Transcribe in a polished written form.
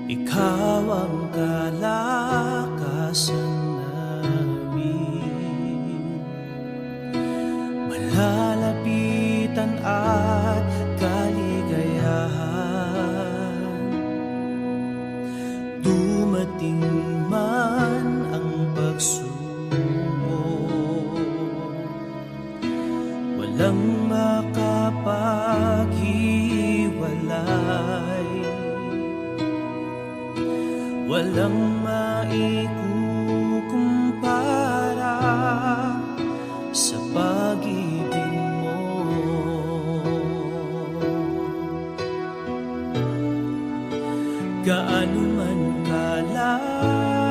Ikaw ang kalakasan namin, malalapitan at kaligayahan. Dumating man ang pagsubok, walang makapaghiwalay, walang maikukumpara sa pag-ibig mo. Gaano man kalaki